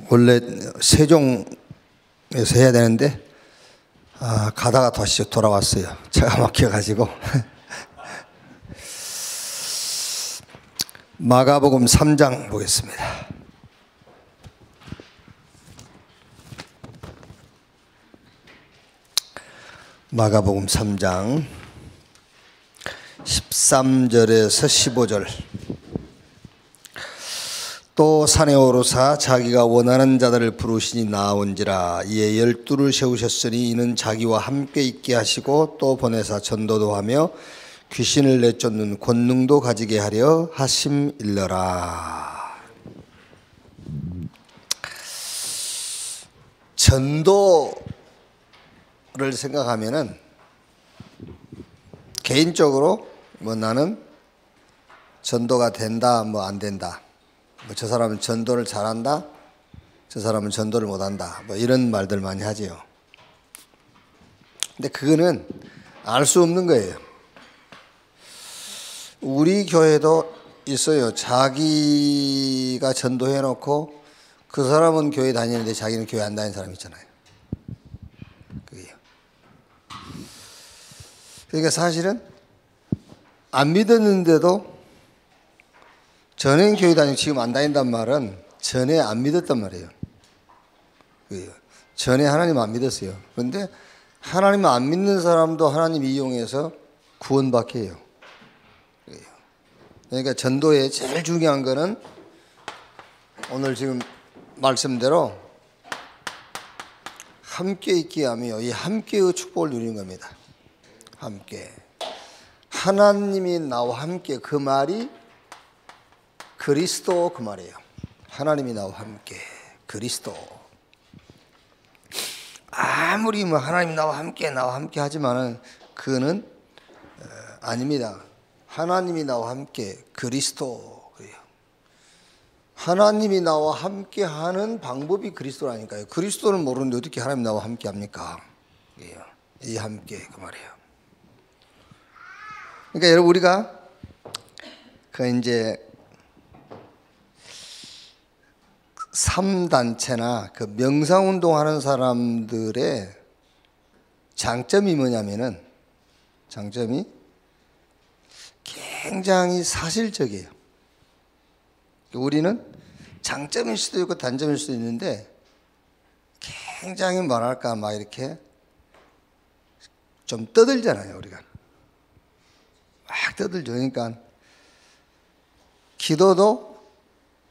원래 세종에서 해야 되는데 가다가 다시 돌아왔어요. 차가 막혀가지고. 마가복음 3장 보겠습니다. 마가복음 3장 13절에서 15절. 또 산에 오르사 자기가 원하는 자들을 부르시니 나온지라. 이에 12를 세우셨으니 이는 자기와 함께 있게 하시고 또 보내사 전도도 하며 귀신을 내쫓는 권능도 가지게 하려 하심일러라. 전도를 생각하면은 개인적으로 나는 전도가 된다 안 된다, 저 사람은 전도를 잘한다, 저 사람은 전도를 못한다, 이런 말들 많이 하지요. 근데 그거는 알 수 없는 거예요. 우리 교회도 있어요. 자기가 전도해놓고 그 사람은 교회 다니는데 자기는 교회 안 다니는 사람 있잖아요. 그게요. 그러니까 사실은 안 믿었는데도 전에 교회 다니고 지금 안 다닌단 말은 전에 안 믿었단 말이에요. 그게요. 전에 하나님 안 믿었어요. 그런데 하나님 안 믿는 사람도 하나님 이용해서 구원받게 해요. 그러니까 전도에 제일 중요한 거는 오늘 지금 말씀대로 함께 있게 하며 이 함께의 축복을 누리는 겁니다. 함께. 하나님이 나와 함께, 그 말이 그리스도 그 말이에요. 하나님이 나와 함께, 그리스도. 아무리 하나님 나와 함께 하지만은 그거는 아닙니다. 하나님이 나와 함께, 그리스도. 그래요. 하나님이 나와 함께 하는 방법이 그리스도라니까요. 그리스도는 모르는데 어떻게 하나님 나와 함께 합니까? 그래요. 이 함께 그 말이에요. 그러니까 여러분, 우리가 이제 3단체나 그 명상운동 하는 사람들의 장점이 뭐냐면은, 장점이 굉장히 사실적이에요. 우리는 장점일 수도 있고 단점일 수도 있는데 굉장히 뭐랄까 이렇게 좀 떠들잖아요. 우리가 막 떠들죠. 그러니까 기도도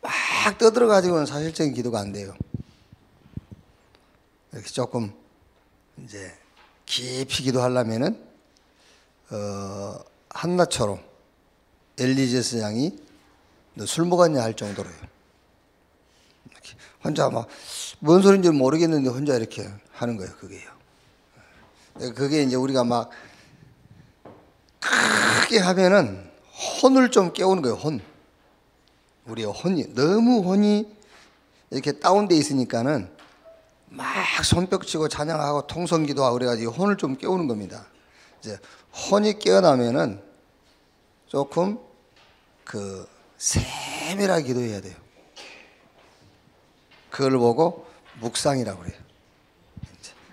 막 떠들어가지고는 사실적인 기도가 안 돼요. 이렇게 조금 이제 깊이 기도하려면은 한나처럼 엘리제스 양이 너 술 먹었냐 할 정도로요. 혼자 뭔 소리인지 모르겠는데 혼자 이렇게 하는 거예요. 그게요. 그게 이제 우리가 막 크게 하면은 혼을 좀 깨우는 거예요. 혼. 우리가 혼이 너무 혼이 이렇게 다운돼 있으니까는 막 손뼉치고 찬양하고 통성기도하고 그래가지고 혼을 좀 깨우는 겁니다. 이제 혼이 깨어나면은 조금 세밀하게 기도해야 돼요. 그걸 보고 묵상이라고 그래요.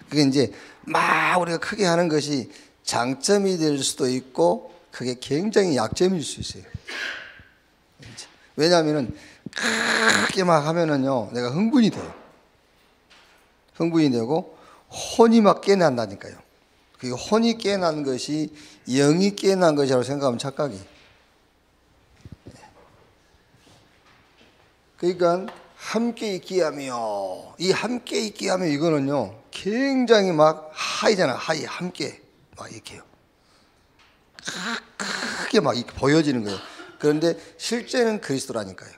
그게 이제 막 우리가 크게 하는 것이 장점이 될 수도 있고 그게 굉장히 약점일 수 있어요. 왜냐하면은 크게 막 하면은요, 내가 흥분이 돼요. 흥분이 되고 혼이 막 깨난다니까요. 그 혼이 깨난 것이 영이 깨난 것이라고 생각하면 착각이. 그러니까 함께 있게 하며, 이 함께 있게 하며 이거는요 굉장히 막 하이잖아. 하이, 함께 막 이렇게요. 크게 막 이렇게 보여지는 거예요. 그런데 실제는 그리스도라니까요.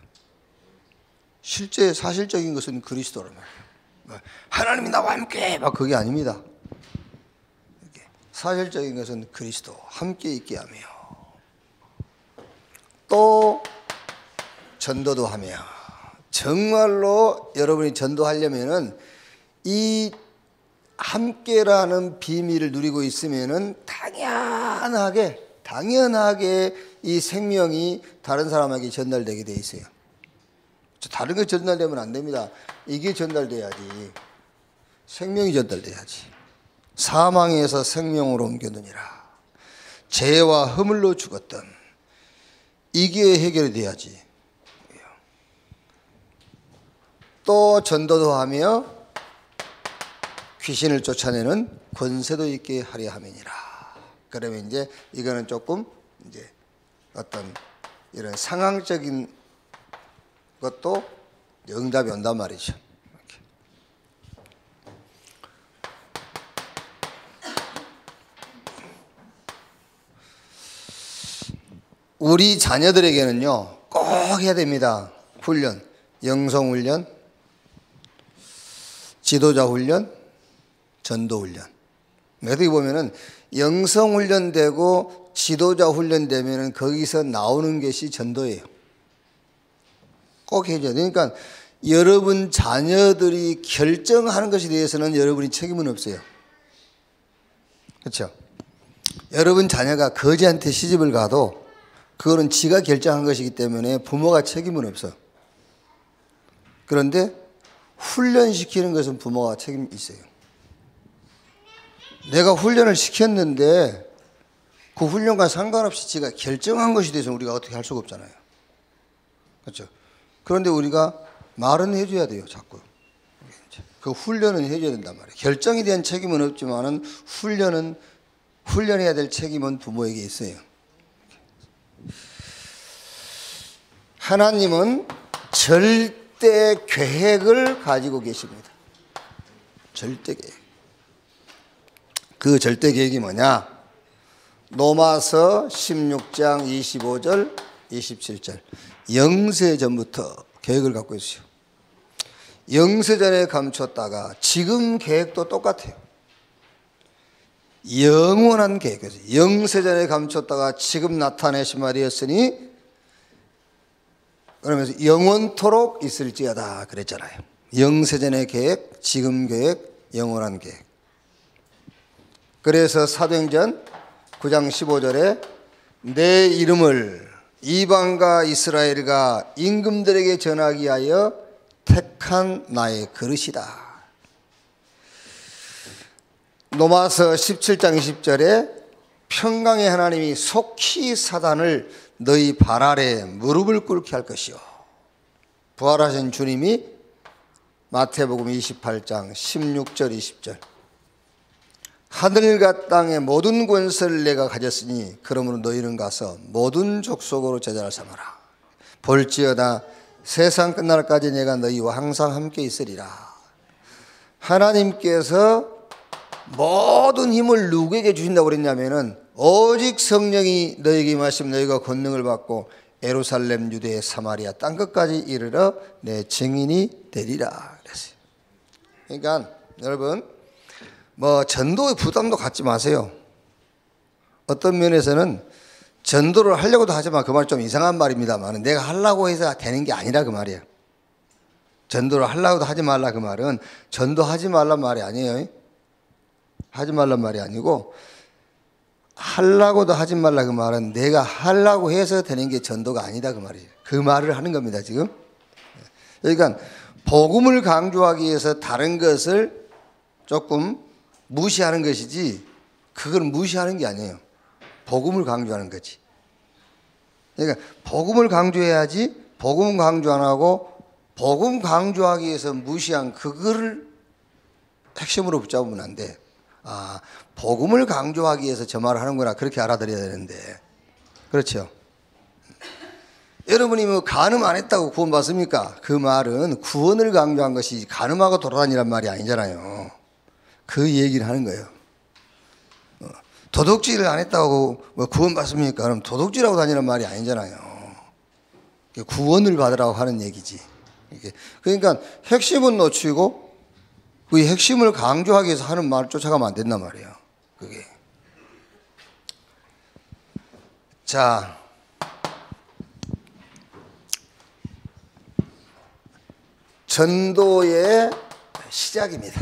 실제 사실적인 것은 그리스도란 말이에요. 하나님이 나와 함께 막 그게 아닙니다. 사실적인 것은 그리스도, 함께 있게 하며 또 전도도 하며. 정말로 여러분이 전도하려면은 이 함께라는 비밀을 누리고 있으면은 당연하게 이 생명이 다른 사람에게 전달되게 돼 있어요. 다른 게 전달되면 안 됩니다. 이게 전달돼야지. 생명이 전달돼야지. 사망에서 생명으로 옮겨느니라. 죄와 허물로 죽었던 이게 해결이 돼야지. 또 전도도 하며 귀신을 쫓아내는 권세도 있게 하려 함이니라. 그러면 이제 이거는 조금 이제 어떤 이런 상황적인 것도 응답이 온단 말이죠. 이렇게. 우리 자녀들에게는요 꼭 해야 됩니다. 훈련, 영성 훈련, 지도자 훈련, 전도 훈련. 어떻게 보면은 영성 훈련 되고 지도자 훈련 되면은 거기서 나오는 것이 전도예요. 꼭 해줘야 돼요. 그러니까 여러분 자녀들이 결정하는 것에 대해서는 여러분이 책임은 없어요. 그렇죠? 여러분 자녀가 거지한테 시집을 가도 그거는 지가 결정한 것이기 때문에 부모가 책임은 없어. 그런데 훈련시키는 것은 부모가 책임이 있어요. 내가 훈련을 시켰는데 그 훈련과 상관없이 지가 결정한 것에 대해서는 우리가 어떻게 할 수가 없잖아요. 그렇죠? 그런데 우리가 말은 해줘야 돼요, 자꾸. 그 훈련은 해줘야 된단 말이에요. 결정에 대한 책임은 없지만은 훈련해야 될 책임은 부모에게 있어요. 하나님은 절대 계획을 가지고 계십니다. 절대 계획. 그 절대 계획이 뭐냐? 로마서 16장 25절, 27절. 영세 전부터 계획을 갖고 있어요. 영세전에 감췄다가 지금 계획도 똑같아요. 영원한 계획이죠. 영세전에 감췄다가 지금 나타내신 말이었으니 그러면서 영원토록 있을지어다 그랬잖아요. 영세전의 계획, 지금 계획, 영원한 계획. 그래서 사도행전 9장 15절에 내 이름을 이방과 이스라엘과 임금들에게 전하기 위하여 택한 나의 그릇이다. 로마서 17장 20절에 평강의 하나님이 속히 사단을 너희 발 아래 무릎을 꿇게 할 것이요. 부활하신 주님이 마태복음 28장 16절 20절 하늘과 땅의 모든 권세를 내가 가졌으니 그러므로 너희는 가서 모든 족속으로 제자를 삼아라. 볼지어다 세상 끝날까지 내가 너희와 항상 함께 있으리라. 하나님께서 모든 힘을 누구에게 주신다고 그랬냐면은 오직 성령이 너희에게 임하시면 너희가 권능을 받고 예루살렘, 유대, 사마리아 땅끝까지 이르러 내 증인이 되리라 그랬어요. 그러니까 여러분 뭐 전도의 부담도 갖지 마세요. 어떤 면에서는 전도를 하려고도 하지만 그 말 좀 이상한 말입니다만 내가 하려고 해서 되는 게 아니라 그 말이에요. 전도를 하려고도 하지 말라 그 말은 전도하지 말란 말이 아니에요. 하지 말란 말이 아니고 하려고도 하지 말라 그 말은 내가 하려고 해서 되는 게 전도가 아니다 그 말이에요. 그 말을 하는 겁니다 지금. 그러니까 복음을 강조하기 위해서 다른 것을 조금 무시하는 것이지 그걸 무시하는 게 아니에요. 복음을 강조하는 거지. 그러니까 복음을 강조해야지 복음 강조 안 하고 복음 강조하기 위해서 무시한 그거를 핵심으로 붙잡으면 안 돼. 아, 복음을 강조하기 위해서 저 말을 하는구나 그렇게 알아들여야 되는데 그렇죠. 여러분이 뭐 간음 안 했다고 구원 받습니까? 그 말은 구원을 강조한 것이 간음하고 돌아다니란 말이 아니잖아요. 그 얘기를 하는 거예요. 도둑질을 안 했다고 뭐 구원 받습니까? 그럼 도둑질하고 다니는 말이 아니잖아요. 구원을 받으라고 하는 얘기지. 그러니까 핵심은 놓치고 그 핵심을 강조하기 위해서 하는 말을 쫓아가면 안 된단 말이에요. 그게. 자, 전도의 시작입니다.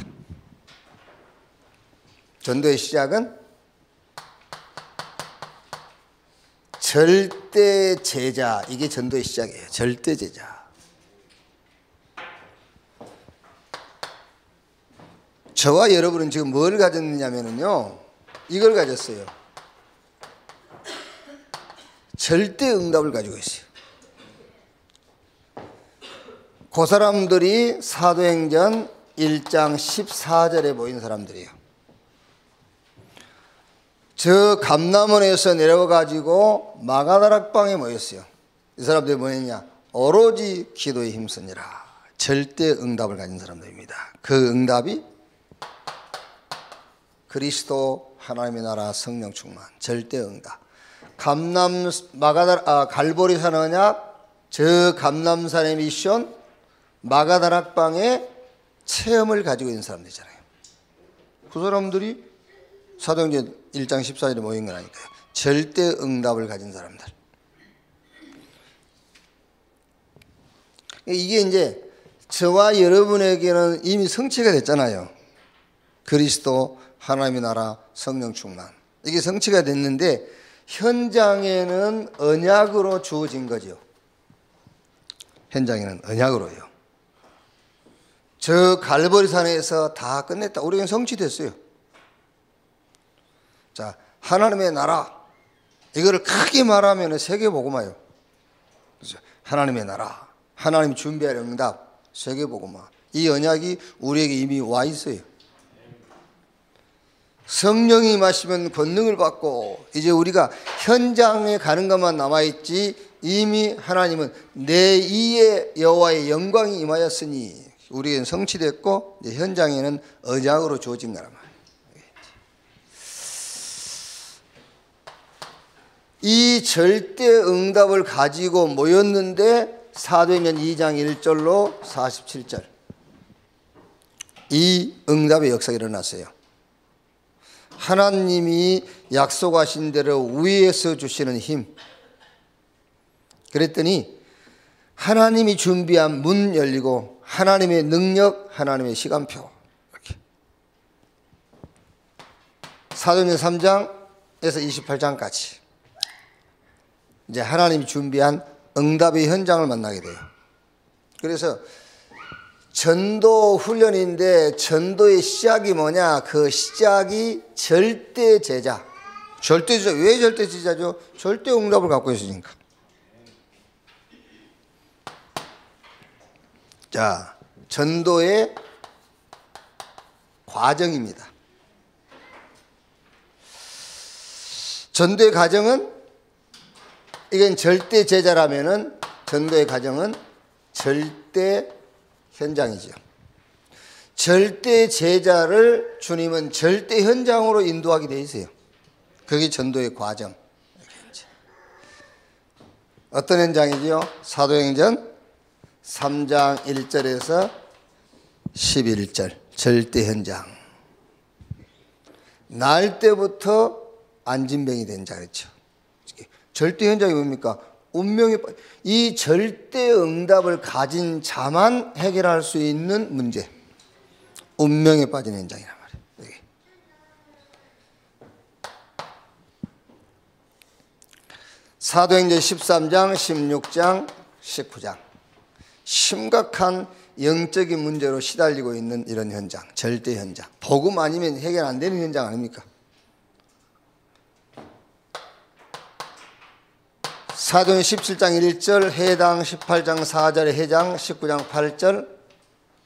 전도의 시작은 절대 제자, 이게 전도의 시작이에요. 절대 제자. 저와 여러분은 지금 뭘 가졌느냐면요, 이걸 가졌어요. 절대 응답을 가지고 있어요. 그 사람들이 사도행전 1장 14절에 보인 사람들이에요. 저 감람원에서 내려와 가지고 마가다락방에 모였어요. 이 사람들이 뭐였냐? 오로지 기도에 힘쓰니라. 절대 응답을 가진 사람들입니다. 그 응답이 그리스도 하나님의 나라 성령 충만, 절대 응답. 갈보리산 언약, 저 감람산의 미션, 마가다락방의 체험을 가지고 있는 사람들이잖아요. 그 사람들이 사도행전 1장 14절에 모인 건 아니까요. 절대 응답을 가진 사람들. 이게 이제 저와 여러분에게는 이미 성취가 됐잖아요. 그리스도 하나님의 나라 성령 충만. 이게 성취가 됐는데 현장에는 언약으로 주어진 거죠. 현장에는 언약으로요. 저 갈보리산에서 다 끝냈다. 우리는 성취됐어요. 자, 하나님의 나라. 이거를 크게 말하면 세계복음화요. 그렇죠? 하나님의 나라. 하나님이 준비할 응답. 세계복음화. 이 언약이 우리에게 이미 와 있어요. 성령이 임하시면 권능을 받고 이제 우리가 현장에 가는 것만 남아있지 이미 하나님은 내 이에 여호와의 영광이 임하였으니 우리에게는 성취됐고 이제 현장에는 언약으로 주어진 거란 말이에요. 이 절대 응답을 가지고 모였는데 사도행전 2장 1절로 47절 이 응답의 역사가 일어났어요. 하나님이 약속하신 대로 위에서 주시는 힘. 그랬더니 하나님이 준비한 문 열리고 하나님의 능력, 하나님의 시간표. 이렇게. 사도행전 3장에서 28장까지 이제 하나님이 준비한 응답의 현장을 만나게 돼요. 그래서 전도 훈련인데 전도의 시작이 뭐냐? 그 시작이 절대 제자. 절대 제자. 왜 절대 제자죠? 절대 응답을 갖고 있으니까. 자, 전도의 과정입니다. 전도의 과정은 이건 절대 제자라면은 전도의 과정은 절대 현장이죠. 절대 제자를 주님은 절대 현장으로 인도하게 돼 있어요. 그게 전도의 과정. 어떤 현장이지요? 사도행전 3장 1절에서 11절 절대 현장. 날 때부터 안진병이 된 자 그렇죠. 절대 현장이 뭡니까? 운명의 이 절대 응답을 가진 자만 해결할 수 있는 문제. 운명에 빠진 현장이란 말이에요. 사도행전 13장, 16장, 19장. 심각한 영적인 문제로 시달리고 있는 이런 현장. 절대 현장. 복음 아니면 해결 안 되는 현장 아닙니까? 사도행전 17장 1절 해당, 18장 4절 해당, 19장 8절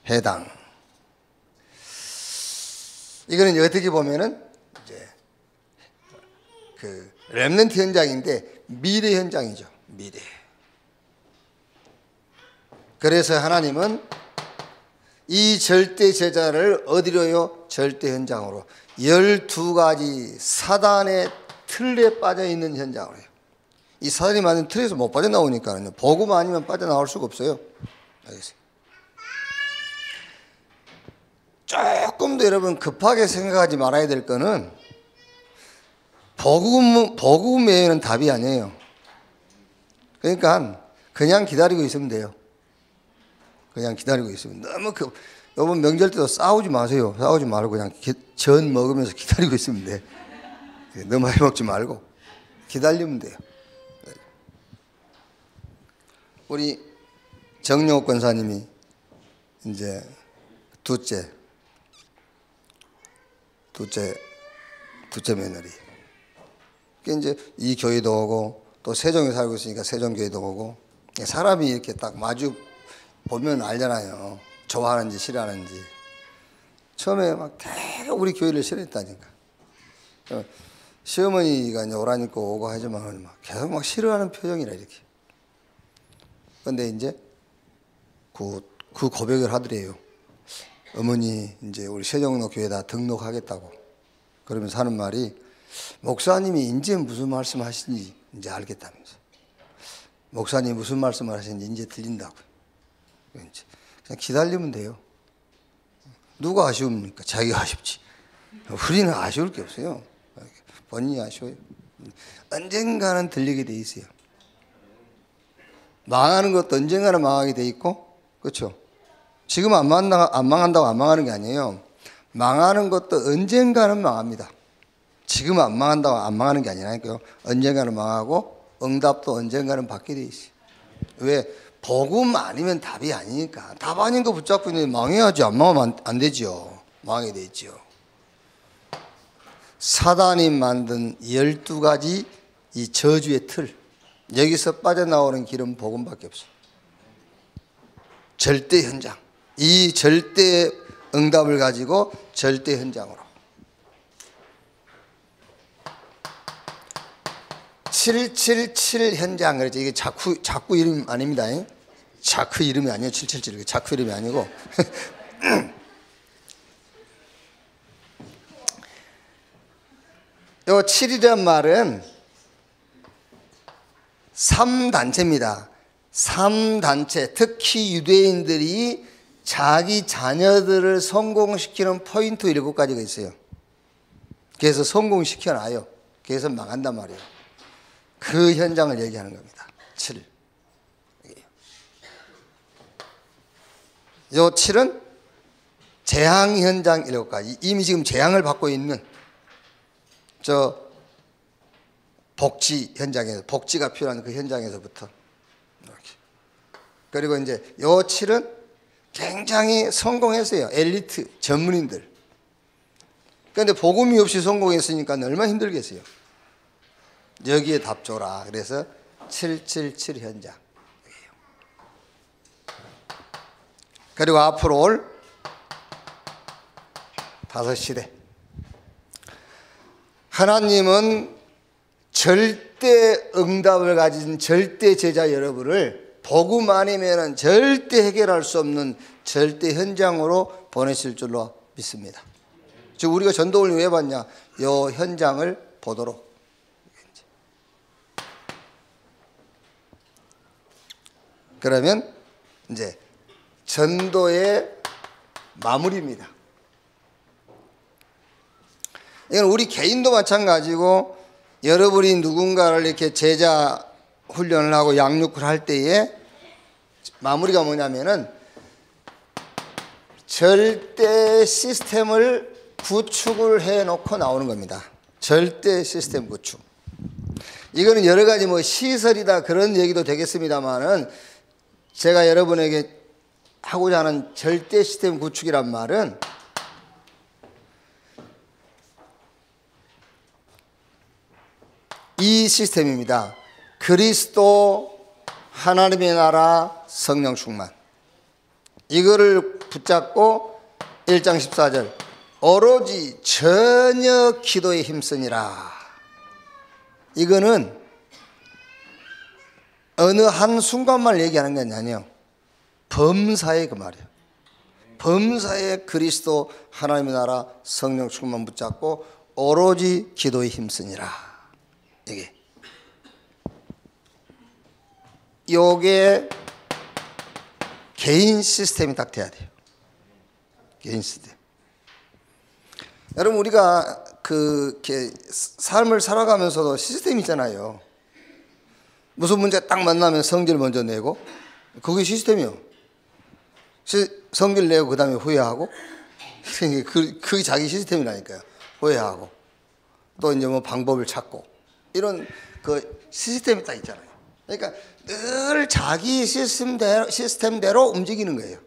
해당. 이거는 어떻게 보면은 이제 그 렘넌트 현장인데 미래 현장이죠. 미래. 그래서 하나님은 이 절대 제자를 어디로요? 절대 현장으로 12가지 사단의 틀에 빠져 있는 현장으로요. 이 사단이 만든 틀에서 못 빠져나오니까요. 복음 아니면 빠져나올 수가 없어요. 알겠어요? 조금 더 여러분 급하게 생각하지 말아야 될 거는 복음 외에는 답이 아니에요. 그러니까 그냥 기다리고 있으면 돼요. 그냥 기다리고 있으면 너무 이번 명절 때도 싸우지 마세요. 싸우지 말고 그냥 전 먹으면서 기다리고 있으면 돼. 너무 많이 먹지 말고 기다리면 돼요. 우리 정용욱 권사님이 이제 둘째 둘째 며느리. 이제 이 교회도 오고 또 세종에 살고 있으니까 세종교회도 오고, 사람이 이렇게 딱 마주 보면 알잖아요. 좋아하는지 싫어하는지. 처음에 막 되게 우리 교회를 싫어했다니까. 시어머니가 이제 오라니까 오고 하지만 계속 막 싫어하는 표정이라 이렇게. 근데 이제 그 고백을 하더래요. 어머니 이제 우리 세종로 교회에다 등록하겠다고. 그러면서 하는 말이, 목사님이 이제 무슨 말씀 하시는지 이제 알겠다면서. 목사님이 무슨 말씀을 하시는지 이제 들린다고요. 그냥 기다리면 돼요. 누가 아쉬웁니까? 자기가 아쉽지. 우리는 아쉬울 게 없어요. 본인이 아쉬워요. 언젠가는 들리게 돼 있어요. 망하는 것도 언젠가는 망하게 돼 있고, 그렇죠? 지금 안 망한다고 안 망하는 게 아니에요. 망하는 것도 언젠가는 망합니다. 지금 안 망한다고 안 망하는 게 아니라니까요. 언젠가는 망하고 응답도 언젠가는 받게 돼 있어요. 왜? 복음 아니면 답이 아니니까. 답 아닌 거 붙잡고 있는데 망해야지. 안 망하면 안 되죠. 망하게 돼 있죠. 사단이 만든 12가지 이 저주의 틀, 여기서 빠져나오는 길은 복음밖에 없어요. 절대 현장. 이 절대 응답을 가지고 절대 현장으로. 777 현장. 그렇죠. 이게 자꾸 이름 아닙니다. 자크 이름이 아니에요. 777. 자크 이름이 아니고. 요 7이란 말은 3단체입니다. 3단체. 특히 유대인들이 자기 자녀들을 성공시키는 포인트 7가지가 있어요. 그래서 성공시켜놔요. 그래서 망한단 말이에요. 그 현장을 얘기하는 겁니다. 7. 요 7은 재앙 현장 7가지. 이미 지금 재앙을 받고 있는 저 복지 현장에서, 복지가 필요한 그 현장에서부터 이렇게. 그리고 이제 요 7은 굉장히 성공했어요. 엘리트 전문인들. 그런데 복음이 없이 성공했으니까 얼마나 힘들겠어요. 여기에 답 줘라. 그래서 777 현장. 그리고 앞으로 올 5시대. 하나님은 절대 응답을 가진 절대 제자 여러분을 복음 아니면 절대 해결할 수 없는 절대 현장으로 보내실 줄로 믿습니다. 즉 우리가 전도를 왜 받냐? 이 현장을 보도록. 그러면 이제 전도의 마무리입니다. 이건 우리 개인도 마찬가지고, 여러분이 누군가를 이렇게 제자 훈련을 하고 양육을 할 때에 마무리가 뭐냐면은 절대 시스템을 구축을 해 놓고 나오는 겁니다. 절대 시스템 구축. 이거는 여러 가지 뭐 시설이다 그런 얘기도 되겠습니다만은, 제가 여러분에게 하고자 하는 절대 시스템 구축이란 말은 이 시스템입니다. 그리스도, 하나님의 나라, 성령 충만. 이거를 붙잡고 1장 14절 오로지 전혀 기도에 힘쓰니라. 이거는 어느 한 순간만 얘기하는 게 아니에요. 범사에 그 말이에요. 범사에 그리스도, 하나님의 나라, 성령 충만 붙잡고 오로지 기도에 힘쓰니라. 요게 개인 시스템이 딱 돼야 돼요. 개인 시스템. 여러분 우리가 삶을 살아가면서도 시스템이 있잖아요. 무슨 문제 딱 만나면 성질 먼저 내고, 그게 시스템이요. 성질 내고 그 다음에 후회하고, 그게 자기 시스템이라니까요. 후회하고 또 이제 뭐 방법을 찾고, 이런 그 시스템이 딱 있잖아요. 그러니까 늘 자기 시스템대로 움직이는 거예요.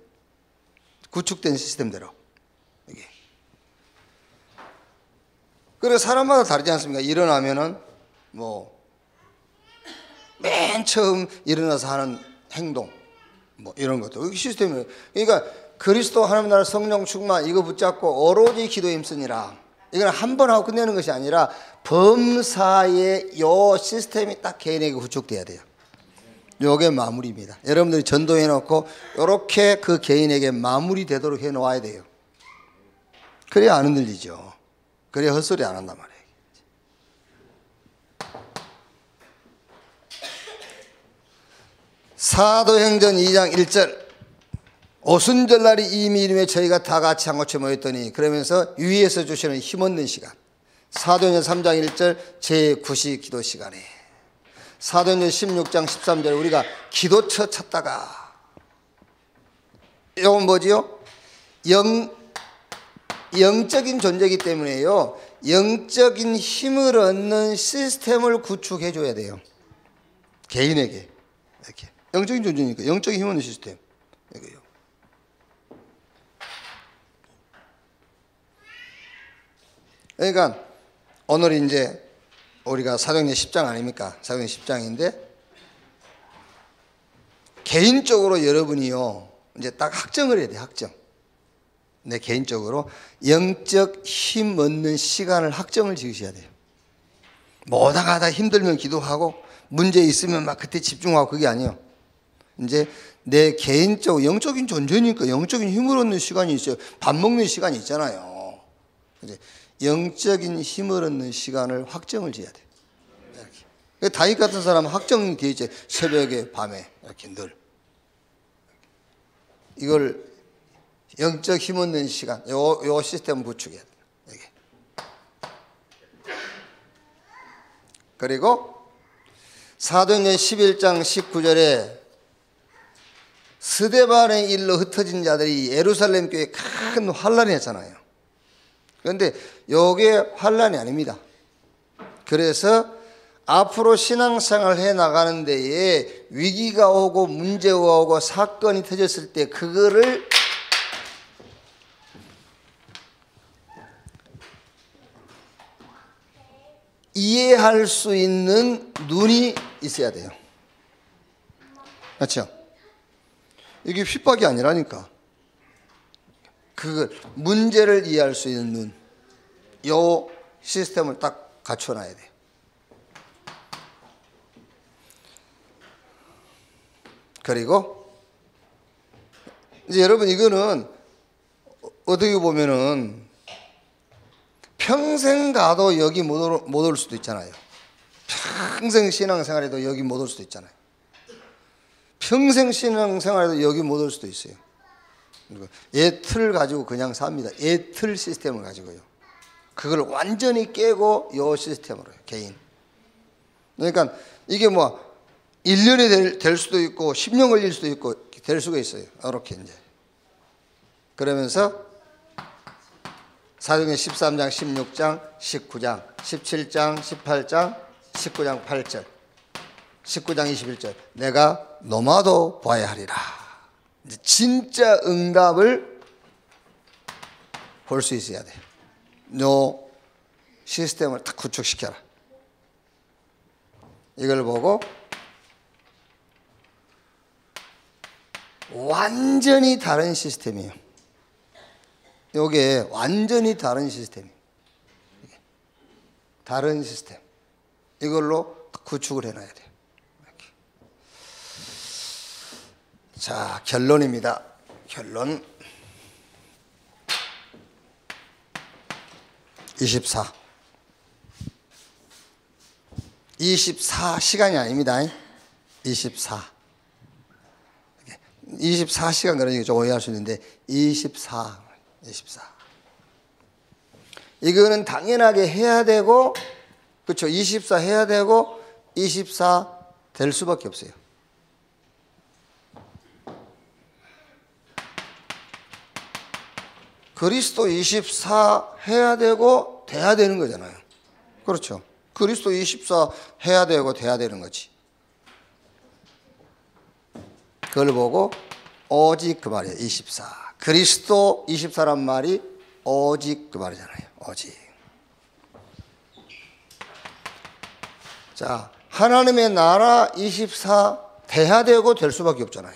구축된 시스템대로. 이게. 그래 사람마다 다르지 않습니까? 일어나면은 뭐 맨 처음 일어나서 하는 행동 뭐 이런 것도 여기 시스템이에요. 그러니까 그리스도 하나님 나라 성령 충만 이거 붙잡고 오로지 기도에 힘쓰니라. 이건 한 번 하고 끝내는 것이 아니라 범사에 요 시스템이 딱 개인에게 구축돼야 돼요. 요게 마무리입니다. 여러분들이 전도해 놓고 요렇게 그 개인에게 마무리되도록 해 놓아야 돼요. 그래야 안 흔들리죠. 그래야 헛소리 안 한단 말이에요. 사도행전 2장 1절 오순절날이 이미 이름에 저희가 다 같이 한 곳에 모였더니 그러면서 위에서 주시는 힘없는 시간. 사도행전 3장 1절 제9시 기도 시간에 사도행전 16장 13절 우리가 기도처 찾다가 이건 뭐지요? 영적인 존재이기 때문에요. 영적인 힘을 얻는 시스템을 구축해 줘야 돼요. 개인에게 이렇게 영적인 존재니까 영적인 힘을 얻는 시스템 이거요. 그러니까 오늘 이제 우리가 사도행전 10장 아닙니까? 사도행전 10장인데 개인적으로 여러분이요 이제 딱 확정을 해야 돼. 확정. 내 개인적으로 영적 힘 얻는 시간을 확정을 지으셔야 돼요. 뭐다가 다 힘들면 기도하고 문제 있으면 막 그때 집중하고 그게 아니에요. 이제 내 개인적 영적인 존재니까 영적인 힘을 얻는 시간이 있어요. 밥 먹는 시간이 있잖아요. 이제 영적인 힘을 얻는 시간을 확정을 지어야 돼요. 이렇게. 다윗 같은 사람은 확정이 되어 있죠. 새벽에 밤에 이렇게 늘 이걸 영적 힘 얻는 시간 요 시스템을 구축해야 돼요. 이게. 그리고 사도행전 11장 19절에 스데반의 일로 흩어진 자들이 예루살렘 교회에 큰 환란이 했잖아요. 그런데 이게 환란이 아닙니다. 그래서 앞으로 신앙생활을 해 나가는 데에 위기가 오고 문제가 오고 사건이 터졌을 때 그거를 이해할 수 있는 눈이 있어야 돼요. 그렇죠? 이게 핍박이 아니라니까. 그 문제를 이해할 수 있는 눈, 요 시스템을 딱 갖춰놔야 돼요. 그리고 이제 여러분 이거는 어떻게 보면은 평생 가도 여기 못 올 수도 있잖아요. 평생 신앙생활에도 여기 못 올 수도 있잖아요. 평생 신앙생활에도 여기 못 올 수도 있어요. 얘 틀을 가지고 그냥 삽니다. 얘 틀 시스템을 가지고요. 그걸 완전히 깨고 요 시스템으로요. 개인. 그러니까 이게 뭐 1년이 될 수도 있고 10년 걸릴 수도 있고 될 수가 있어요. 이렇게 이제. 그러면서 사도행전 13장, 16장, 19장, 17장, 18장, 19장 8절, 19장 21절 내가 너마도 봐야 하리라. 이제 진짜 응답을 볼 수 있어야 돼요. 요 시스템을 딱 구축시켜라. 이걸 보고 완전히 다른 시스템이에요. 이게 완전히 다른 시스템이에요. 다른 시스템. 이걸로 구축을 해놔야 돼요. 이렇게. 자, 결론입니다. 결론 24시간이 아닙니다. 24시간 그러니까 좀 오해할 수 있는데 24 이거는 당연하게 해야 되고 그렇죠. 24 해야 되고 24 될 수밖에 없어요. 그리스도 24 해야 되고 돼야 되는 거잖아요. 그렇죠. 그리스도 24 해야 되고 돼야 되는 거지. 그걸 보고 오직 그 말이에요. 24 그리스도 24란 말이 오직 그 말이잖아요. 오직. 자, 하나님의 나라 24 돼야 되고 될 수밖에 없잖아요.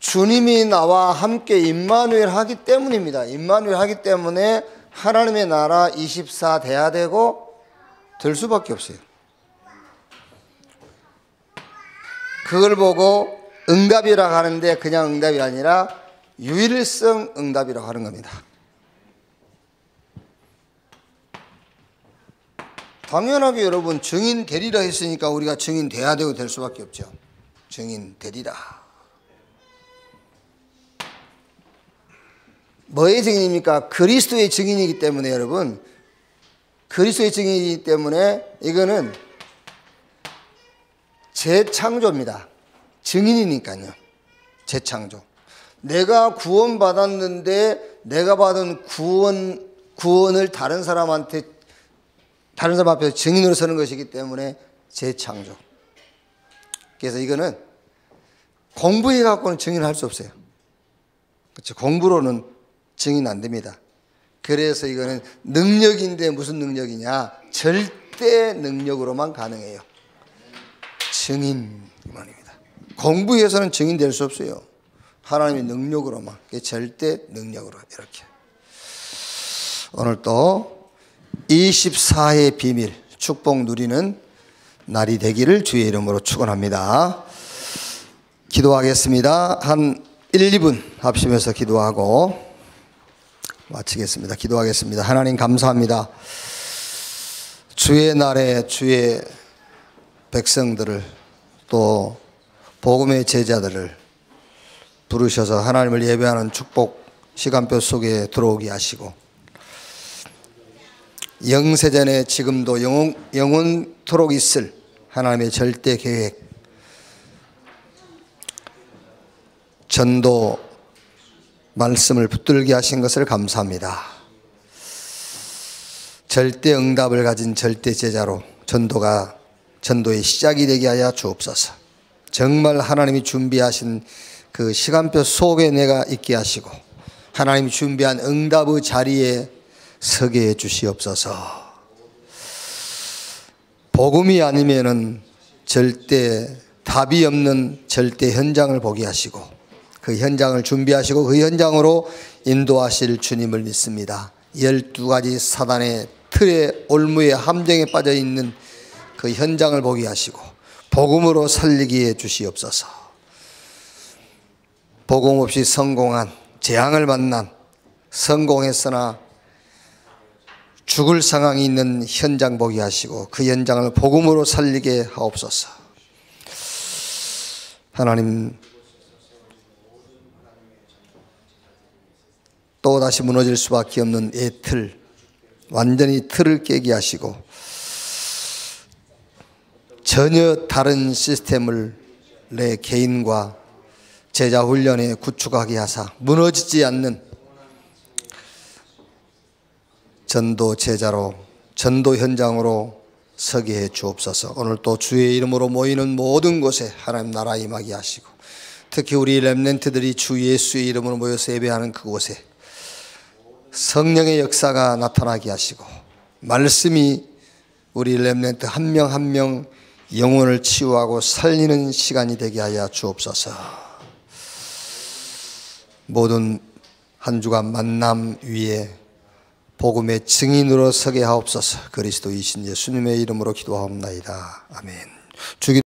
주님이 나와 함께 임마누엘 하기 때문입니다. 임마누엘 하기 때문에 하나님의 나라 24 돼야 되고 될 수밖에 없어요. 그걸 보고 응답이라고 하는데 그냥 응답이 아니라 유일성 응답이라고 하는 겁니다. 당연하게 여러분 증인 되리라 했으니까 우리가 증인 돼야 되고 될 수밖에 없죠. 증인 되리라. 뭐의 증인입니까? 그리스도의 증인이기 때문에 여러분, 그리스도의 증인이기 때문에 이거는 재창조입니다. 증인이니까요. 재창조. 내가 구원받았는데 내가 받은 구원을 다른 사람 앞에서 증인으로 서는 것이기 때문에 재창조. 그래서 이거는 공부해 갖고는 증인을 할 수 없어요. 그렇죠? 공부로는 증인 안 됩니다. 그래서 이거는 능력인데 무슨 능력이냐? 절대 능력으로만 가능해요. 증인만입니다. 공부해서는 증인 될 수 없어요. 하나님의 능력으로만, 절대 능력으로 이렇게. 오늘 또 24의 비밀 축복 누리는 날이 되기를 주의 이름으로 축원합니다. 기도하겠습니다. 한 1, 2분 합심해서 기도하고 마치겠습니다. 기도하겠습니다. 하나님 감사합니다. 주의 날에 주의 백성들을 또 복음의 제자들을 부르셔서 하나님을 예배하는 축복 시간표 속에 들어오게 하시고 영세전에 지금도 영원토록 있을 하나님의 절대 계획 전도 말씀을 붙들게 하신 것을 감사합니다. 절대 응답을 가진 절대 제자로 전도의 시작이 되게 하여 주옵소서. 정말 하나님이 준비하신 그 시간표 속에 내가 있게 하시고 하나님이 준비한 응답의 자리에 서게 해 주시옵소서. 복음이 아니면은 절대 답이 없는 절대 현장을 보게 하시고 그 현장을 준비하시고 그 현장으로 인도하실 주님을 믿습니다. 12가지 사단의 틀에 올무에 함정에 빠져 있는 그 현장을 보게 하시고 복음으로 살리게 해 주시옵소서. 복음 없이 성공한 재앙을 만난 성공했으나 죽을 상황이 있는 현장 보게 하시고 그 현장을 복음으로 살리게 하옵소서. 하나님 또다시 무너질 수밖에 없는 이 틀 완전히 틀을 깨게 하시고 전혀 다른 시스템을 내 개인과 제자 훈련에 구축하게 하사 무너지지 않는 전도 제자로 전도 현장으로 서게 해 주옵소서. 오늘 또 주의 이름으로 모이는 모든 곳에 하나님 나라 임하게 하시고 특히 우리 렘넌트들이 주 예수의 이름으로 모여서 예배하는 그곳에 성령의 역사가 나타나게 하시고 말씀이 우리 렘넌트 한 명 한 명 영혼을 치유하고 살리는 시간이 되게 하여 주옵소서. 모든 한 주간 만남 위에 복음의 증인으로 서게 하옵소서. 그리스도이신 예수님의 이름으로 기도하옵나이다. 아멘.